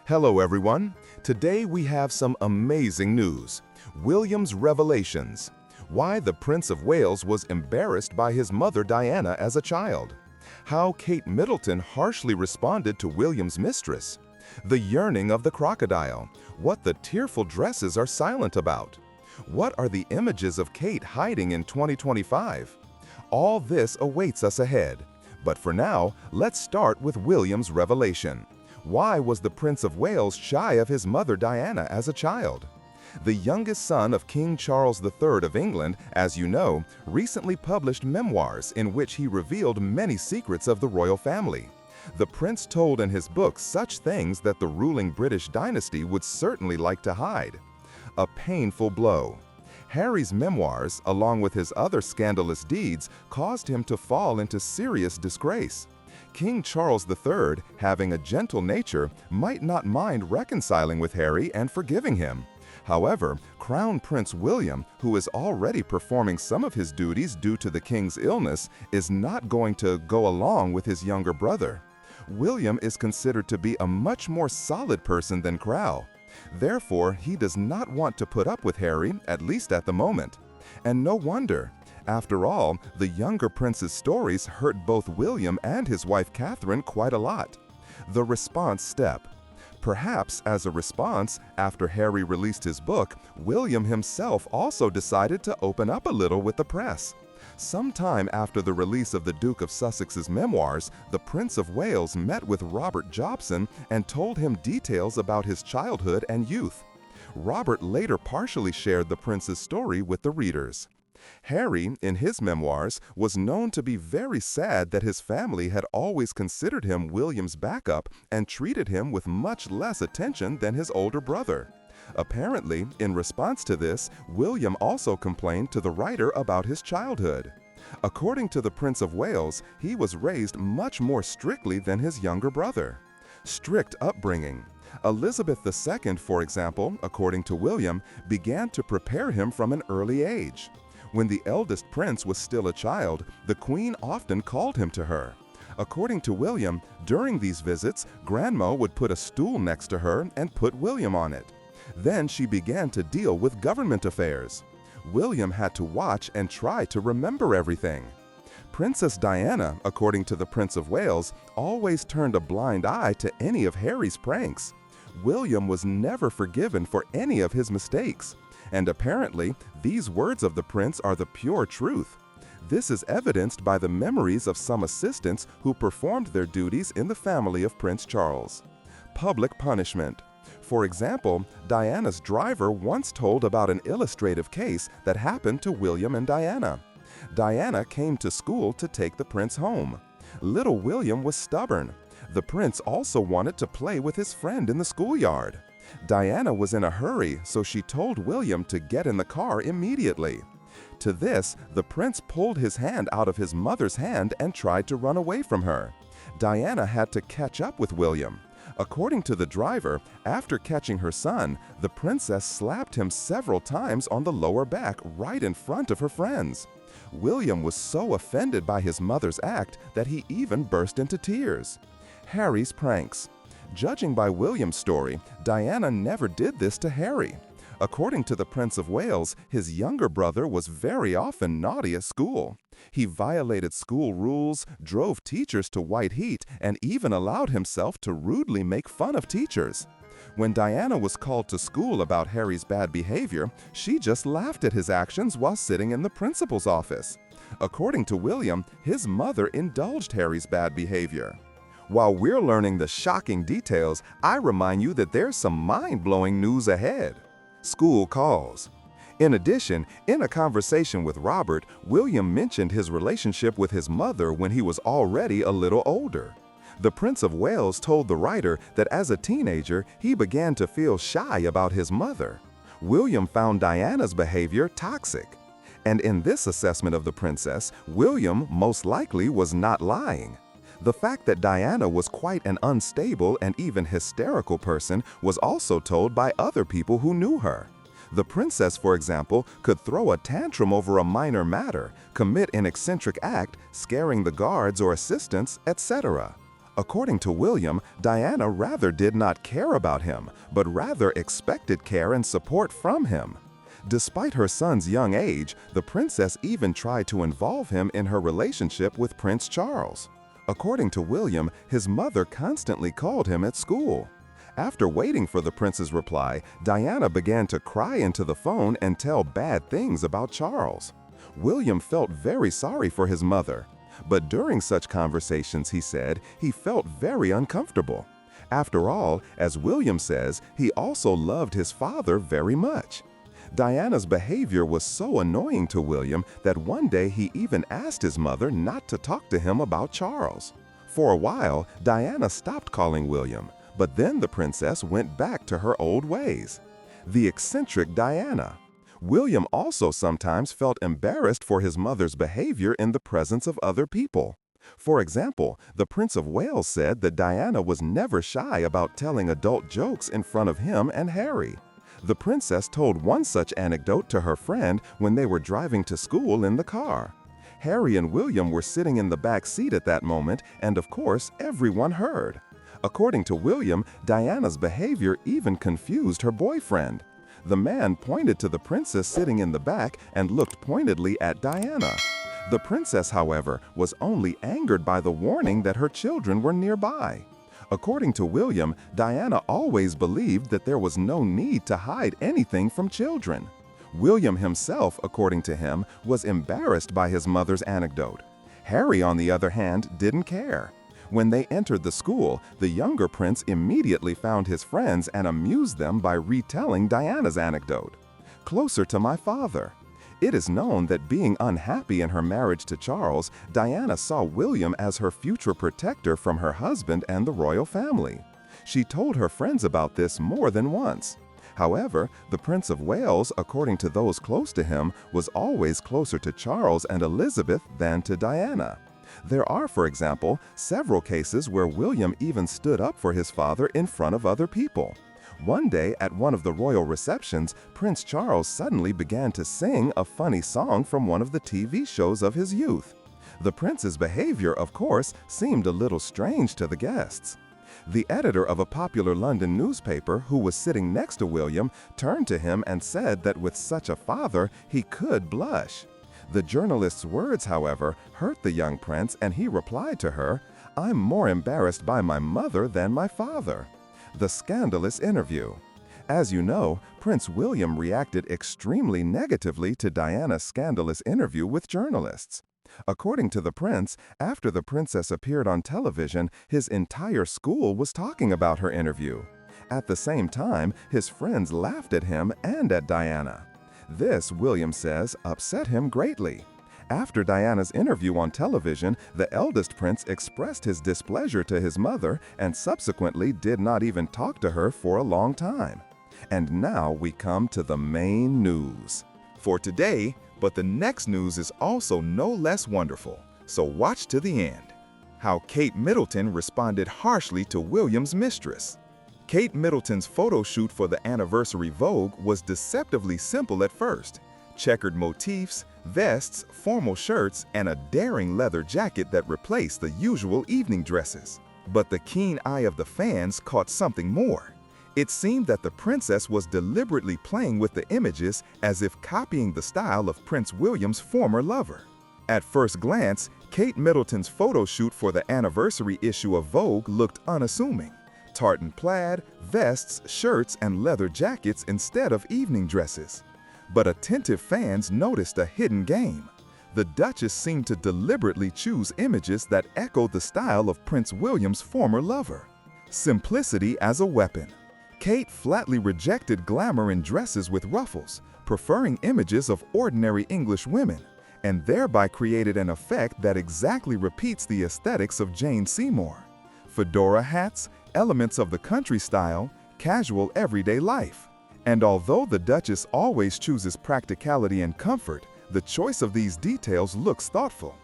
Hello everyone. Today we have some amazing news. William's revelations. Why the Prince of Wales was embarrassed by his mother Diana as a child. How Kate Middleton harshly responded to William's mistress. The yearning of the crocodile. What the tearful dresses are silent about. What are the images of Kate hiding in 2025? All this awaits us ahead. But for now, let's start with William's revelation. Why was the Prince of Wales shy of his mother Diana as a child? The youngest son of King Charles III of England, as you know, recently published memoirs in which he revealed many secrets of the royal family. The prince told in his book such things that the ruling British dynasty would certainly like to hide. A painful blow. Harry's memoirs, along with his other scandalous deeds, caused him to fall into serious disgrace. King Charles III, having a gentle nature, might not mind reconciling with Harry and forgiving him. However, Crown Prince William, who is already performing some of his duties due to the king's illness, is not going to go along with his younger brother. William is considered to be a much more solid person than Crow. Therefore, he does not want to put up with Harry, at least at the moment. And no wonder. After all, the younger prince's stories hurt both William and his wife Catherine quite a lot. The response step. Perhaps as a response, after Harry released his book, William himself also decided to open up a little with the press. Sometime after the release of the Duke of Sussex's memoirs, the Prince of Wales met with Robert Jobson and told him details about his childhood and youth. Robert later partially shared the prince's story with the readers. Harry, in his memoirs, was known to be very sad that his family had always considered him William's backup and treated him with much less attention than his older brother. Apparently, in response to this, William also complained to the writer about his childhood. According to the Prince of Wales, he was raised much more strictly than his younger brother. Strict upbringing. Elizabeth II, for example, according to William, began to prepare him from an early age. When the eldest prince was still a child, the Queen often called him to her. According to William, during these visits, Grandma would put a stool next to her and put William on it. Then she began to deal with government affairs. William had to watch and try to remember everything. Princess Diana, according to the Prince of Wales, always turned a blind eye to any of Harry's pranks. William was never forgiven for any of his mistakes. And apparently, these words of the prince are the pure truth. This is evidenced by the memories of some assistants who performed their duties in the family of Prince Charles. Public punishment. For example, Diana's driver once told about an illustrative case that happened to William and Diana. Diana came to school to take the prince home. Little William was stubborn. The prince also wanted to play with his friend in the schoolyard. Diana was in a hurry, so she told William to get in the car immediately. To this, the prince pulled his hand out of his mother's hand and tried to run away from her. Diana had to catch up with William. According to the driver, after catching her son, the princess slapped him several times on the lower back right in front of her friends. William was so offended by his mother's act that he even burst into tears. Harry's pranks. Judging by William's story, Diana never did this to Harry. According to the Prince of Wales, his younger brother was very often naughty at school. He violated school rules, drove teachers to white heat, and even allowed himself to rudely make fun of teachers. When Diana was called to school about Harry's bad behavior, she just laughed at his actions while sitting in the principal's office. According to William, his mother indulged Harry's bad behavior. While we're learning the shocking details, I remind you that there's some mind-blowing news ahead. School calls. In addition, in a conversation with Robert, William mentioned his relationship with his mother when he was already a little older. The Prince of Wales told the writer that as a teenager, he began to feel shy about his mother. William found Diana's behavior toxic. And in this assessment of the princess, William most likely was not lying. The fact that Diana was quite an unstable and even hysterical person was also told by other people who knew her. The princess, for example, could throw a tantrum over a minor matter, commit an eccentric act, scaring the guards or assistants, etc. According to William, Diana rather did not care about him, but rather expected care and support from him. Despite her son's young age, the princess even tried to involve him in her relationship with Prince Charles. According to William, his mother constantly called him at school. After waiting for the prince's reply, Diana began to cry into the phone and tell bad things about Charles. William felt very sorry for his mother. But during such conversations, he said, he felt very uncomfortable. After all, as William says, he also loved his father very much. Diana's behavior was so annoying to William that one day he even asked his mother not to talk to him about Charles. For a while, Diana stopped calling William, but then the princess went back to her old ways. The eccentric Diana. William also sometimes felt embarrassed for his mother's behavior in the presence of other people. For example, the Prince of Wales said that Diana was never shy about telling adult jokes in front of him and Harry. The princess told one such anecdote to her friend when they were driving to school in the car. Harry and William were sitting in the back seat at that moment, and of course, everyone heard. According to William, Diana's behavior even confused her boyfriend. The man pointed to the princess sitting in the back and looked pointedly at Diana. The princess, however, was only angered by the warning that her children were nearby. According to William, Diana always believed that there was no need to hide anything from children. William himself, according to him, was embarrassed by his mother's anecdote. Harry, on the other hand, didn't care. When they entered the school, the younger prince immediately found his friends and amused them by retelling Diana's anecdote. Closer to my father. It is known that being unhappy in her marriage to Charles, Diana saw William as her future protector from her husband and the royal family. She told her friends about this more than once. However, the Prince of Wales, according to those close to him, was always closer to Charles and Elizabeth than to Diana. There are, for example, several cases where William even stood up for his father in front of other people. One day, at one of the royal receptions, Prince Charles suddenly began to sing a funny song from one of the TV shows of his youth. The prince's behavior, of course, seemed a little strange to the guests. The editor of a popular London newspaper, who was sitting next to William, turned to him and said that with such a father, he could blush. The journalist's words, however, hurt the young prince, and he replied to her, "I'm more embarrassed by my mother than my father." The scandalous interview. As you know, Prince William reacted extremely negatively to Diana's scandalous interview with journalists. According to the prince, after the princess appeared on television, his entire school was talking about her interview. At the same time, his friends laughed at him and at Diana. This, William says, upset him greatly. After Diana's interview on television, the eldest prince expressed his displeasure to his mother and subsequently did not even talk to her for a long time. And now we come to the main news for today, but the next news is also no less wonderful, so watch to the end. How Kate Middleton responded harshly to William's mistress. Kate Middleton's photo shoot for the anniversary Vogue was deceptively simple at first. Checkered motifs, vests, formal shirts, and a daring leather jacket that replaced the usual evening dresses. But the keen eye of the fans caught something more. It seemed that the princess was deliberately playing with the images as if copying the style of Prince William's former lover. At first glance, Kate Middleton's photo shoot for the anniversary issue of Vogue looked unassuming. Tartan plaid, vests, shirts, and leather jackets instead of evening dresses. But attentive fans noticed a hidden game. The Duchess seemed to deliberately choose images that echoed the style of Prince William's former lover. Simplicity as a weapon. Kate flatly rejected glamour in dresses with ruffles, preferring images of ordinary English women, and thereby created an effect that exactly repeats the aesthetics of Jane Seymour. Fedora hats, elements of the country style, casual everyday life. And although the Duchess always chooses practicality and comfort, the choice of these details looks thoughtful.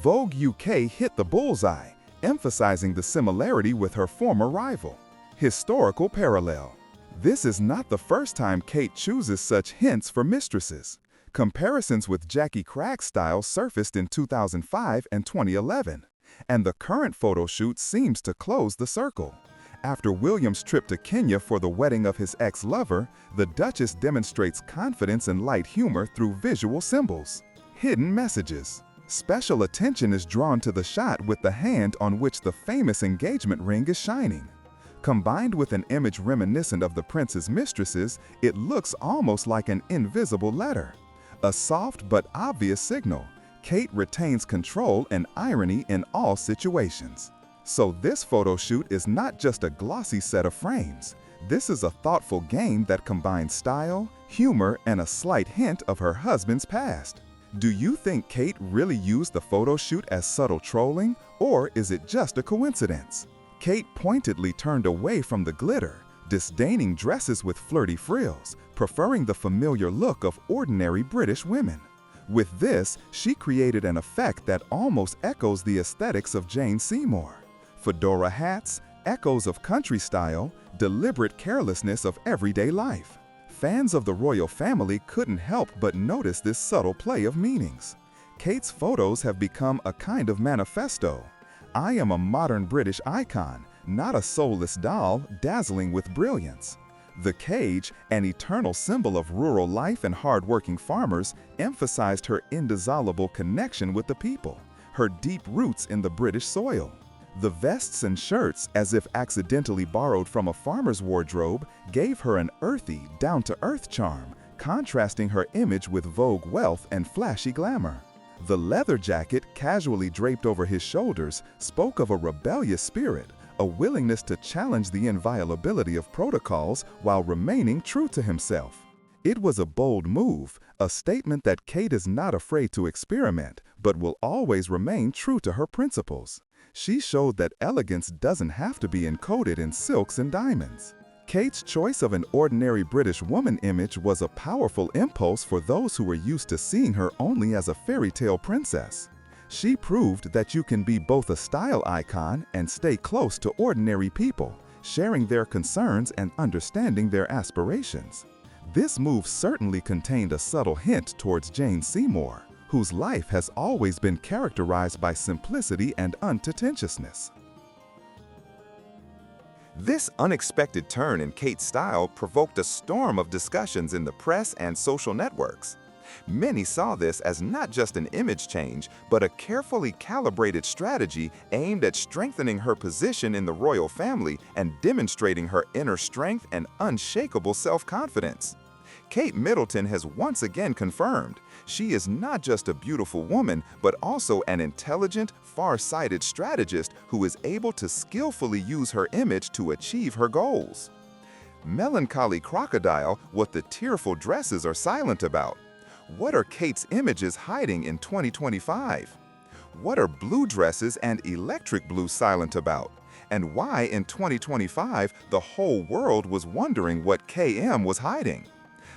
Vogue UK hit the bullseye, emphasizing the similarity with her former rival. Historical parallel. This is not the first time Kate chooses such hints for mistresses. Comparisons with Jackie Crack's style surfaced in 2005 and 2011. And the current photo shoot seems to close the circle. After William's trip to Kenya for the wedding of his ex-lover, the Duchess demonstrates confidence and light humor through visual symbols. Hidden messages. Special attention is drawn to the shot with the hand on which the famous engagement ring is shining. Combined with an image reminiscent of the prince's mistresses, it looks almost like an invisible letter. A soft but obvious signal. Kate retains control and irony in all situations. So this photo shoot is not just a glossy set of frames. This is a thoughtful game that combines style, humor, and a slight hint of her husband's past. Do you think Kate really used the photo shoot as subtle trolling, or is it just a coincidence? Kate pointedly turned away from the glitter, disdaining dresses with flirty frills, preferring the familiar look of ordinary British women. With this, she created an effect that almost echoes the aesthetics of Jane Seymour. Fedora hats, echoes of country style, deliberate carelessness of everyday life. Fans of the royal family couldn't help but notice this subtle play of meanings. Kate's photos have become a kind of manifesto. I am a modern British icon, not a soulless doll dazzling with brilliance. The cage, an eternal symbol of rural life and hard-working farmers, emphasized her indissoluble connection with the people, her deep roots in the British soil. The vests and shirts, as if accidentally borrowed from a farmer's wardrobe, gave her an earthy, down-to-earth charm, contrasting her image with vogue wealth and flashy glamour. The leather jacket, casually draped over his shoulders, spoke of a rebellious spirit, a willingness to challenge the inviolability of protocols while remaining true to himself. It was a bold move, a statement that Kate is not afraid to experiment, but will always remain true to her principles. She showed that elegance doesn't have to be encoded in silks and diamonds. Kate's choice of an ordinary British woman image was a powerful impulse for those who were used to seeing her only as a fairy tale princess. She proved that you can be both a style icon and stay close to ordinary people, sharing their concerns and understanding their aspirations. This move certainly contained a subtle hint towards Jane Seymour, whose life has always been characterized by simplicity and unpretentiousness. This unexpected turn in Kate's style provoked a storm of discussions in the press and social networks. Many saw this as not just an image change, but a carefully calibrated strategy aimed at strengthening her position in the royal family and demonstrating her inner strength and unshakable self-confidence. Kate Middleton has once again confirmed she is not just a beautiful woman, but also an intelligent, far-sighted strategist who is able to skillfully use her image to achieve her goals. Melancholy crocodile, what the tearful dresses are silent about. What are Kate's images hiding in 2025? What are blue dresses and electric blue silent about? And why in 2025 the whole world was wondering what KM was hiding?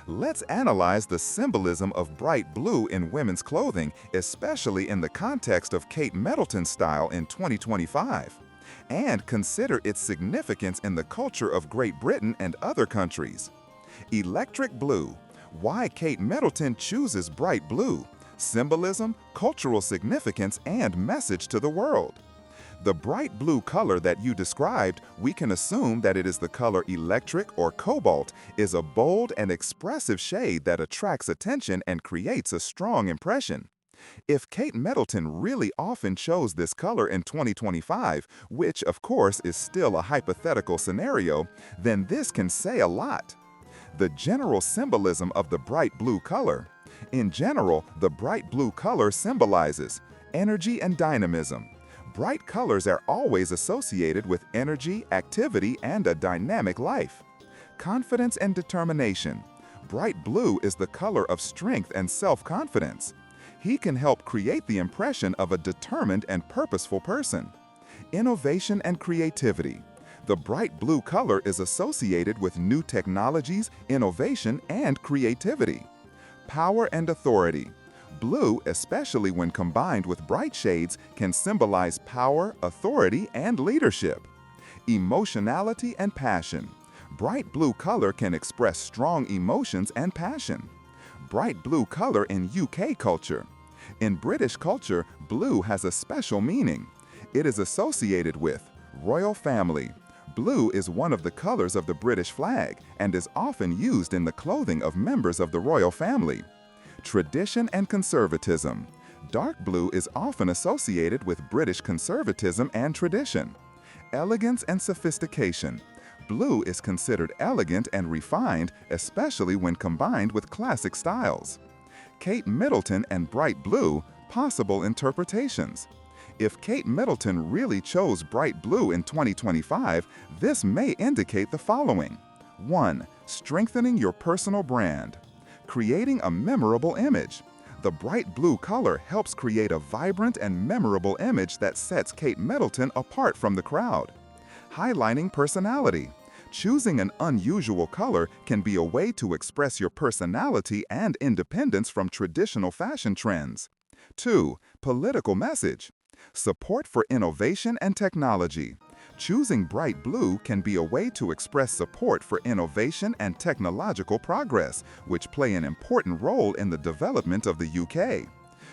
Let's analyze the symbolism of bright blue in women's clothing, especially in the context of Kate Middleton's style in 2025, and consider its significance in the culture of Great Britain and other countries. Electric blue. Why Kate Middleton chooses bright blue, symbolism, cultural significance, and message to the world. The bright blue color that you described, we can assume that it is the color electric or cobalt, is a bold and expressive shade that attracts attention and creates a strong impression. If Kate Middleton really often chose this color in 2025, which of course is still a hypothetical scenario, then this can say a lot. The general symbolism of the bright blue color. In general, the bright blue color symbolizes energy and dynamism. Bright colors are always associated with energy, activity, and a dynamic life. Confidence and determination. Bright blue is the color of strength and self-confidence. He can help create the impression of a determined and purposeful person. Innovation and creativity. The bright blue color is associated with new technologies, innovation, and creativity. Power and authority. Blue, especially when combined with bright shades, can symbolize power, authority, and leadership. Emotionality and passion. Bright blue color can express strong emotions and passion. Bright blue color in UK culture. In British culture, blue has a special meaning. It is associated with royal family. Blue is one of the colors of the British flag and is often used in the clothing of members of the royal family. Tradition and conservatism. Dark blue is often associated with British conservatism and tradition. Elegance and sophistication. Blue is considered elegant and refined, especially when combined with classic styles. Kate Middleton and bright blue, possible interpretations. If Kate Middleton really chose bright blue in 2025, this may indicate the following. 1. Strengthening your personal brand. Creating a memorable image. The bright blue color helps create a vibrant and memorable image that sets Kate Middleton apart from the crowd. Highlighting personality. Choosing an unusual color can be a way to express your personality and independence from traditional fashion trends. 2. Political message. Support for innovation and technology. Choosing bright blue can be a way to express support for innovation and technological progress, which play an important role in the development of the UK.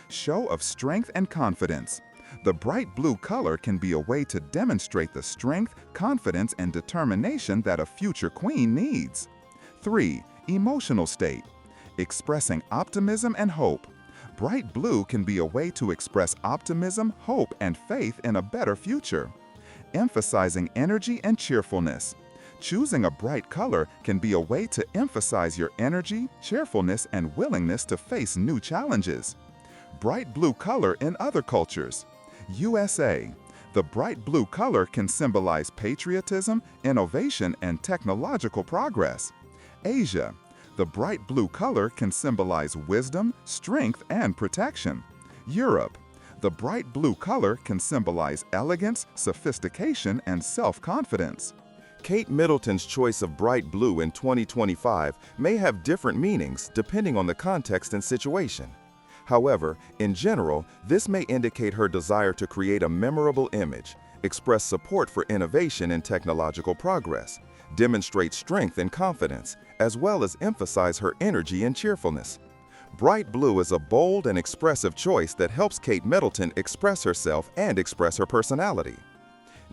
Show of strength and confidence. The bright blue color can be a way to demonstrate the strength, confidence, and determination that a future queen needs. 3. Emotional state. Expressing optimism and hope. Bright blue can be a way to express optimism, hope, and faith in a better future. Emphasizing energy and cheerfulness. Choosing a bright color can be a way to emphasize your energy, cheerfulness, and willingness to face new challenges. Bright blue color in other cultures. USA. The bright blue color can symbolize patriotism, innovation, and technological progress. Asia. The bright blue color can symbolize wisdom, strength, and protection. Europe. The bright blue color can symbolize elegance, sophistication, and self-confidence. Kate Middleton's choice of bright blue in 2025 may have different meanings depending on the context and situation. However, in general, this may indicate her desire to create a memorable image, express support for innovation and technological progress, demonstrate strength and confidence, as well as emphasize her energy and cheerfulness. Bright blue is a bold and expressive choice that helps Kate Middleton express herself and express her personality.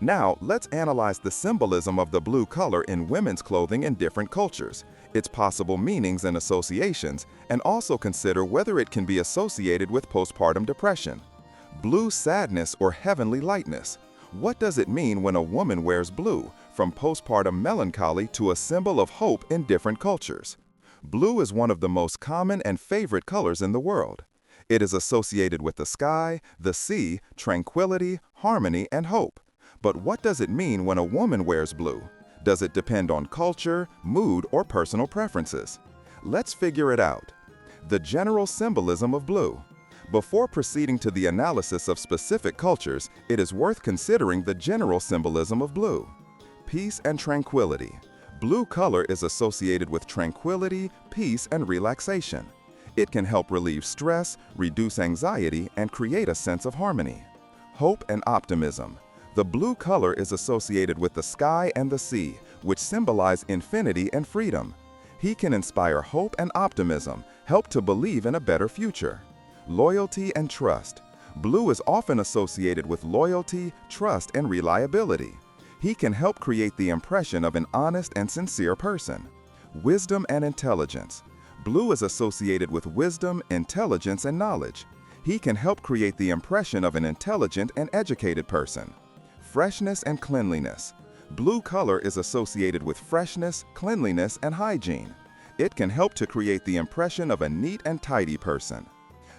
Now, let's analyze the symbolism of the blue color in women's clothing in different cultures, its possible meanings and associations, and also consider whether it can be associated with postpartum depression. Blue sadness or heavenly lightness. What does it mean when a woman wears blue, from postpartum melancholy to a symbol of hope in different cultures? Blue is one of the most common and favorite colors in the world. It is associated with the sky, the sea, tranquility, harmony, and hope. But what does it mean when a woman wears blue? Does it depend on culture, mood, or personal preferences? Let's figure it out. The general symbolism of blue. Before proceeding to the analysis of specific cultures, it is worth considering the general symbolism of blue. Peace and tranquility. Blue color is associated with tranquility, peace, and relaxation. It can help relieve stress, reduce anxiety, and create a sense of harmony. Hope and optimism. The blue color is associated with the sky and the sea, which symbolize infinity and freedom. He can inspire hope and optimism, help to believe in a better future. Loyalty and trust. Blue is often associated with loyalty, trust, and reliability. He can help create the impression of an honest and sincere person. Wisdom and intelligence. Blue is associated with wisdom, intelligence, and knowledge. He can help create the impression of an intelligent and educated person. Freshness and cleanliness. Blue color is associated with freshness, cleanliness, and hygiene. It can help to create the impression of a neat and tidy person.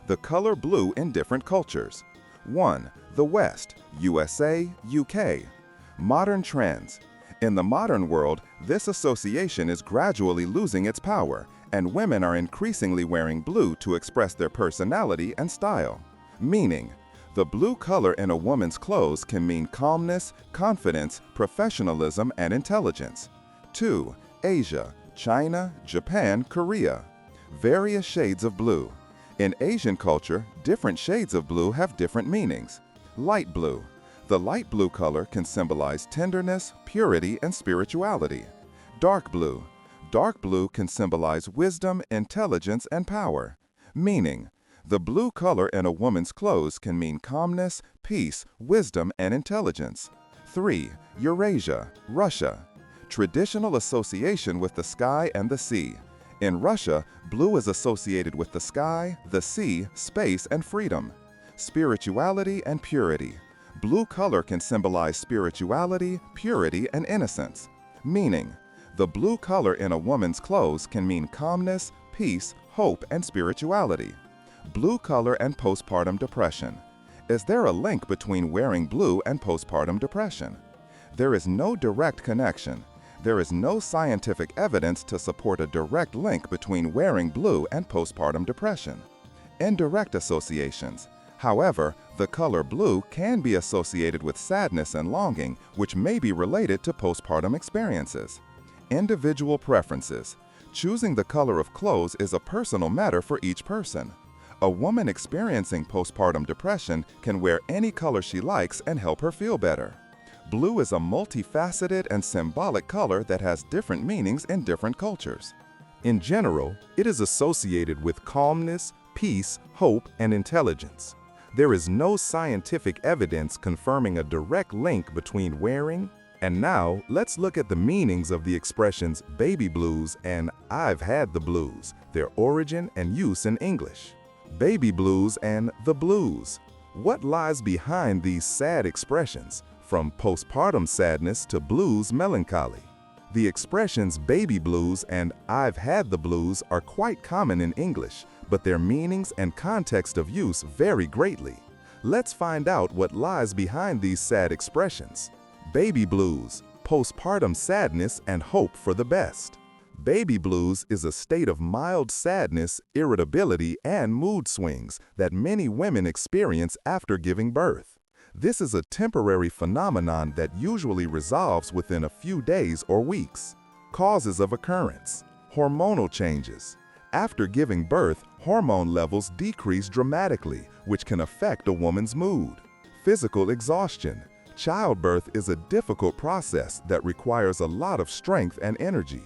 The color blue in different cultures. 1. The West, USA, UK. Modern trends. In the modern world, this association is gradually losing its power, and women are increasingly wearing blue to express their personality and style. Meaning, the blue color in a woman's clothes can mean calmness, confidence, professionalism, and intelligence. 2. Asia, China, Japan, Korea. Various shades of blue. In Asian culture, different shades of blue have different meanings. Light blue. The light blue color can symbolize tenderness, purity, and spirituality. Dark blue. Dark blue can symbolize wisdom, intelligence, and power. Meaning, The blue color in a woman's clothes can mean calmness, peace, wisdom, and intelligence. 3. Eurasia, Russia. Traditional association with the sky and the sea. In Russia, blue is associated with the sky, the sea, space, and freedom. Spirituality and purity. Blue color can symbolize spirituality, purity, and innocence. Meaning, the blue color in a woman's clothes can mean calmness, peace, hope, and spirituality. Blue color and postpartum depression. Is there a link between wearing blue and postpartum depression? There is no direct connection. There is no scientific evidence to support a direct link between wearing blue and postpartum depression. Indirect associations. However, the color blue can be associated with sadness and longing, which may be related to postpartum experiences. Individual preferences. Choosing the color of clothes is a personal matter for each person. A woman experiencing postpartum depression can wear any color she likes and help her feel better. Blue is a multifaceted and symbolic color that has different meanings in different cultures. In general, it is associated with calmness, peace, hope, and intelligence. There is no scientific evidence confirming a direct link between wearing. And now, let's look at the meanings of the expressions baby blues and I've had the blues, their origin and use in English. Baby blues and the blues. What lies behind these sad expressions, from postpartum sadness to blues melancholy? The expressions baby blues and I've had the blues are quite common in English, but their meanings and context of use vary greatly. Let's find out what lies behind these sad expressions. Baby blues, postpartum sadness and hope for the best. Baby blues is a state of mild sadness, irritability, and mood swings that many women experience after giving birth. This is a temporary phenomenon that usually resolves within a few days or weeks. Causes of occurrence: hormonal changes. After giving birth, hormone levels decrease dramatically, which can affect a woman's mood. Physical exhaustion. Childbirth is a difficult process that requires a lot of strength and energy.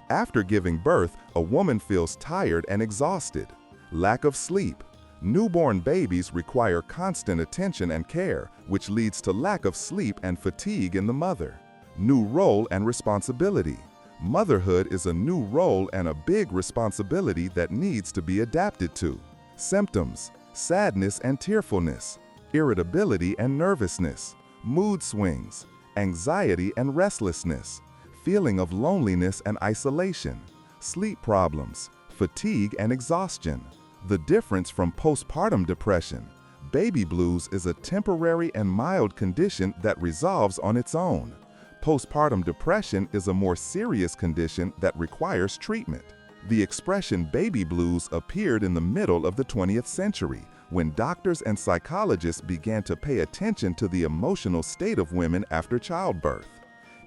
After giving birth, a woman feels tired and exhausted. Lack of sleep. Newborn babies require constant attention and care, which leads to lack of sleep and fatigue in the mother. New role and responsibility. Motherhood is a new role and a big responsibility that needs to be adapted to. Symptoms: sadness and tearfulness, irritability and nervousness, mood swings, anxiety and restlessness, feeling of loneliness and isolation, sleep problems, fatigue and exhaustion. The difference from postpartum depression: baby blues is a temporary and mild condition that resolves on its own. Postpartum depression is a more serious condition that requires treatment. The expression baby blues appeared in the middle of the 20th century, when doctors and psychologists began to pay attention to the emotional state of women after childbirth.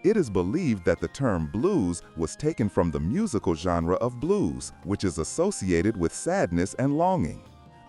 It is believed that the term blues was taken from the musical genre of blues, which is associated with sadness and longing.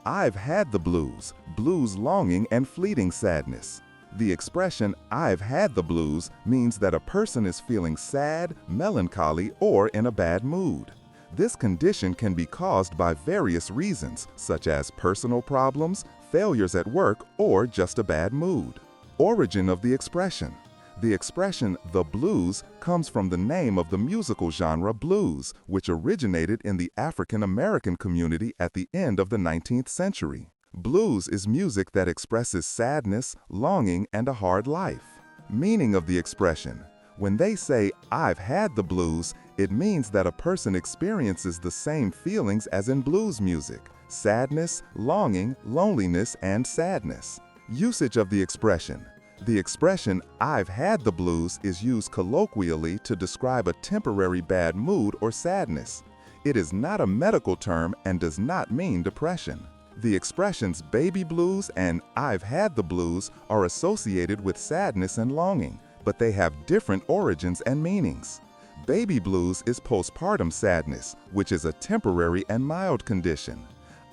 I've had the blues, blues longing and fleeting sadness. The expression I've had the blues means that a person is feeling sad, melancholy, or in a bad mood. This condition can be caused by various reasons, such as personal problems, failures at work, or just a bad mood. Origin of the expression: the expression the blues comes from the name of the musical genre blues, which originated in the African American community at the end of the 19th century. Blues is music that expresses sadness, longing, and a hard life. Meaning of the expression: when they say, "I've had the blues," it means that a person experiences the same feelings as in blues music: sadness, longing, loneliness, and sadness. Usage of the expression: the expression, "I've had the blues," is used colloquially to describe a temporary bad mood or sadness. It is not a medical term and does not mean depression. The expressions baby blues and I've had the blues are associated with sadness and longing, but they have different origins and meanings. Baby blues is postpartum sadness, which is a temporary and mild condition.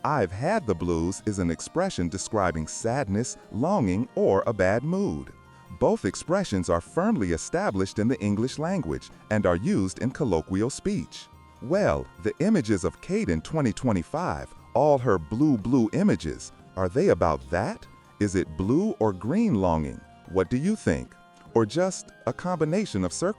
I've had the blues is an expression describing sadness, longing, or a bad mood. Both expressions are firmly established in the English language and are used in colloquial speech. Well, the images of Kate in 2025, All her blue images, are they about that? Is it blue or green longing? What do you think? Or just a combination of circumstances?